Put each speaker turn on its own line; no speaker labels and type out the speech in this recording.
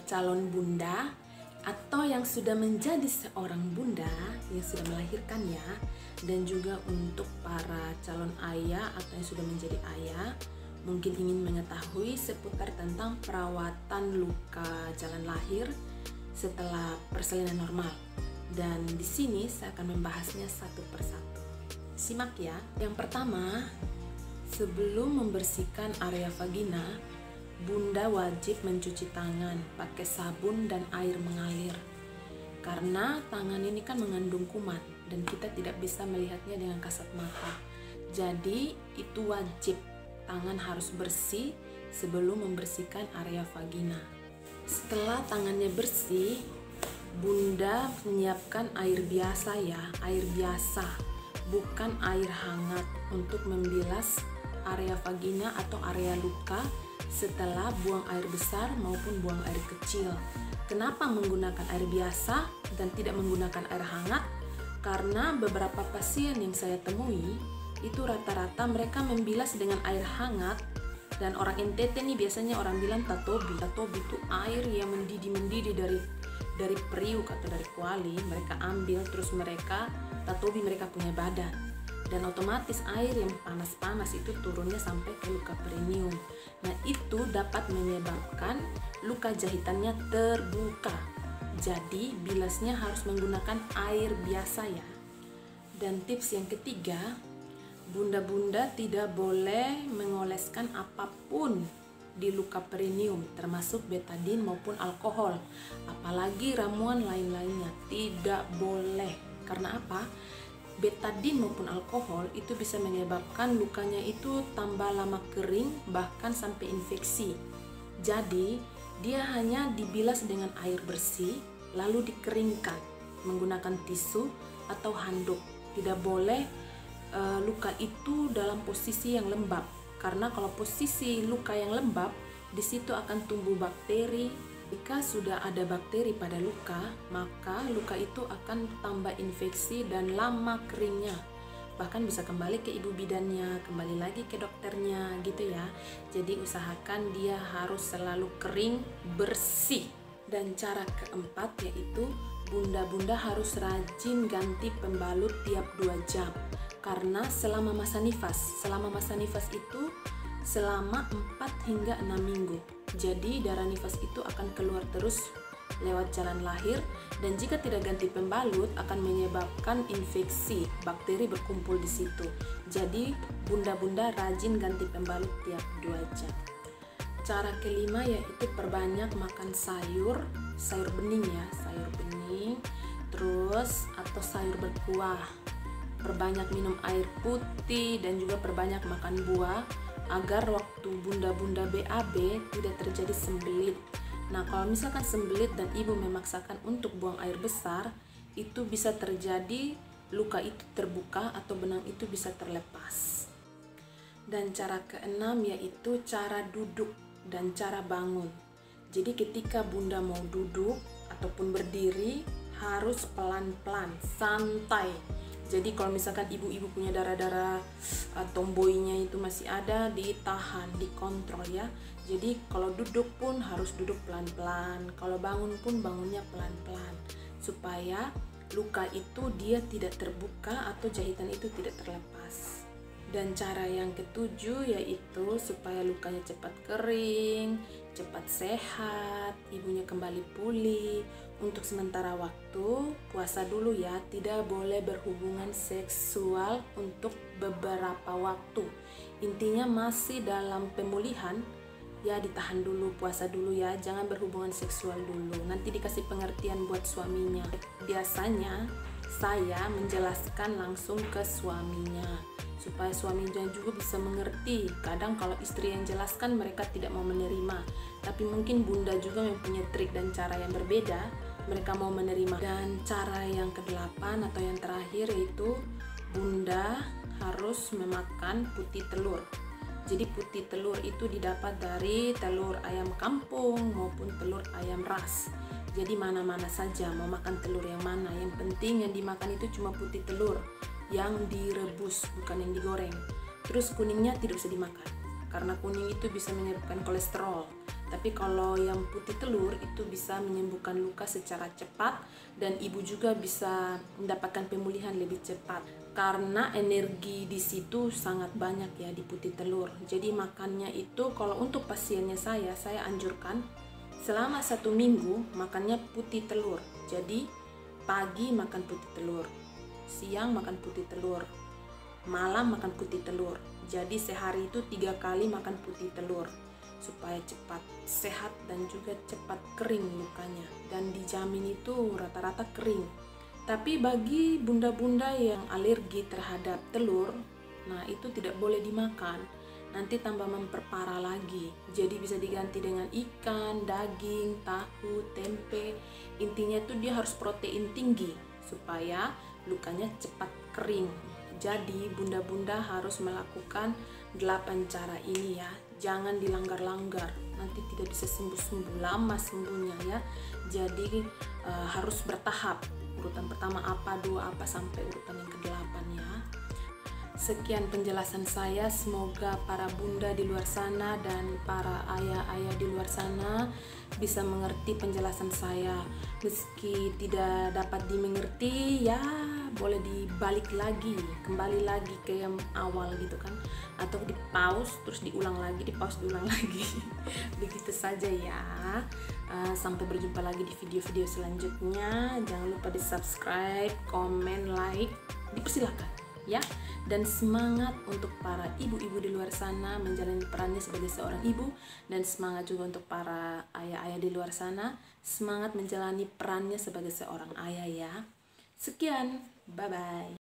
calon bunda atau yang sudah menjadi seorang bunda yang sudah melahirkan ya, dan juga untuk para calon ayah atau yang sudah menjadi ayah mungkin ingin mengetahui seputar tentang perawatan luka jalan lahir setelah persalinan normal. Dan di sini saya akan membahasnya satu persatu. Simak ya. Yang pertama, sebelum membersihkan area vagina, bunda wajib mencuci tangan pakai sabun dan air mengalir. Karena tangan ini kan mengandung kuman dan kita tidak bisa melihatnya dengan kasat mata. Jadi itu wajib, tangan harus bersih sebelum membersihkan area vagina. Setelah tangannya bersih, bunda menyiapkan air biasa ya, air biasa, bukan air hangat, untuk membilas area vagina atau area luka setelah buang air besar maupun buang air kecil. Kenapa menggunakan air biasa dan tidak menggunakan air hangat? Karena beberapa pasien yang saya temui itu rata-rata mereka membilas dengan air hangat, dan orang NTT nih biasanya orang bilang tatobi. Tatobi itu air yang mendidih dari periuk atau dari kuali, mereka ambil terus mereka tatobi mereka punya badan. Dan otomatis air yang panas-panas itu turunnya sampai ke luka perineum. Nah, itu dapat menyebabkan luka jahitannya terbuka. Jadi, bilasnya harus menggunakan air biasa ya. Dan tips yang ketiga, bunda-bunda tidak boleh mengoleskan apapun di luka perineum, termasuk betadine maupun alkohol. Apalagi ramuan lain-lainnya, tidak boleh. Karena apa? Betadine maupun alkohol itu bisa menyebabkan lukanya itu tambah lama kering, bahkan sampai infeksi. Jadi dia hanya dibilas dengan air bersih lalu dikeringkan menggunakan tisu atau handuk. Tidak boleh luka itu dalam posisi yang lembab, karena kalau posisi luka yang lembab di situ akan tumbuh bakteri. Jika sudah ada bakteri pada luka, maka luka itu akan tambah infeksi dan lama keringnya. Bahkan bisa kembali ke ibu bidannya, kembali lagi ke dokternya gitu ya. Jadi usahakan dia harus selalu kering, bersih. Dan cara keempat yaitu bunda-bunda harus rajin ganti pembalut tiap 2 jam. Karena selama masa nifas itu selama 4 hingga 6 minggu. Jadi darah nifas itu akan keluar terus lewat jalan lahir, dan jika tidak ganti pembalut akan menyebabkan infeksi, bakteri berkumpul di situ. Jadi bunda-bunda rajin ganti pembalut tiap 2 jam. Cara kelima yaitu perbanyak makan sayur bening ya, sayur bening, terus atau sayur berkuah. Perbanyak minum air putih dan juga perbanyak makan buah agar waktu bunda-bunda BAB tidak terjadi sembelit. Nah, kalau misalkan sembelit dan ibu memaksakan untuk buang air besar, itu bisa terjadi luka itu terbuka atau benang itu bisa terlepas. Dan cara keenam yaitu cara duduk dan cara bangun. Jadi ketika bunda mau duduk ataupun berdiri harus pelan-pelan, santai. Jadi kalau misalkan ibu-ibu punya darah-darah tomboynya itu masih ada, ditahan, dikontrol ya. Jadi kalau duduk pun harus duduk pelan-pelan, kalau bangun pun bangunnya pelan-pelan, supaya luka itu dia tidak terbuka atau jahitan itu tidak terlepas. Dan cara yang ketujuh yaitu supaya lukanya cepat kering, cepat sehat, ibunya kembali pulih. Untuk sementara waktu puasa dulu ya, tidak boleh berhubungan seksual untuk beberapa waktu. Intinya masih dalam pemulihan ya, ditahan dulu, puasa dulu ya, jangan berhubungan seksual dulu. Nanti dikasih pengertian buat suaminya. Biasanya saya menjelaskan langsung ke suaminya supaya suaminya juga bisa mengerti. Kadang kalau istri yang jelaskan mereka tidak mau menerima, tapi mungkin bunda juga mempunyai trik dan cara yang berbeda, mereka mau menerima. Dan cara yang kedelapan atau yang terakhir yaitu bunda harus memakan putih telur. Jadi putih telur itu didapat dari telur ayam kampung maupun telur ayam ras. Jadi mana-mana saja mau makan telur yang mana, yang penting yang dimakan itu cuma putih telur yang direbus, bukan yang digoreng. Terus kuningnya tidak usah dimakan karena kuning itu bisa menyebabkan kolesterol. Tapi kalau yang putih telur itu bisa menyembuhkan luka secara cepat, dan ibu juga bisa mendapatkan pemulihan lebih cepat karena energi di situ sangat banyak ya di putih telur. Jadi makannya itu kalau untuk pasiennya saya anjurkan selama 1 minggu makannya putih telur. Jadi pagi makan putih telur, siang makan putih telur, malam makan putih telur. Jadi sehari itu 3 kali makan putih telur supaya cepat sehat dan juga cepat kering lukanya, dan dijamin itu rata-rata kering. Tapi bagi bunda-bunda yang alergi terhadap telur, nah itu tidak boleh dimakan, nanti tambah memperparah lagi. Jadi bisa diganti dengan ikan, daging, tahu, tempe. Intinya itu dia harus protein tinggi supaya lukanya cepat kering. Jadi bunda-bunda harus melakukan 8 cara ini ya. Jangan dilanggar-langgar, nanti tidak bisa sembuh-sembuh, lama sembuhnya ya. Jadi harus bertahap. Urutan pertama apa, dua apa, sampai urutan yang ke-8 ya. Sekian penjelasan saya, semoga para bunda di luar sana dan para ayah-ayah di luar sana bisa mengerti penjelasan saya. Meski tidak dapat dimengerti, ya boleh dibalik lagi, kembali lagi ke yang awal gitu kan, atau di pause terus diulang lagi, di pause diulang lagi. Begitu saja ya. Sampai berjumpa lagi di video-video selanjutnya. Jangan lupa di subscribe, komen, like, dipersilakan ya. Dan semangat untuk para ibu-ibu di luar sana menjalani perannya sebagai seorang ibu, dan semangat juga untuk para ayah-ayah di luar sana semangat menjalani perannya sebagai seorang ayah ya. Sekian, bye bye.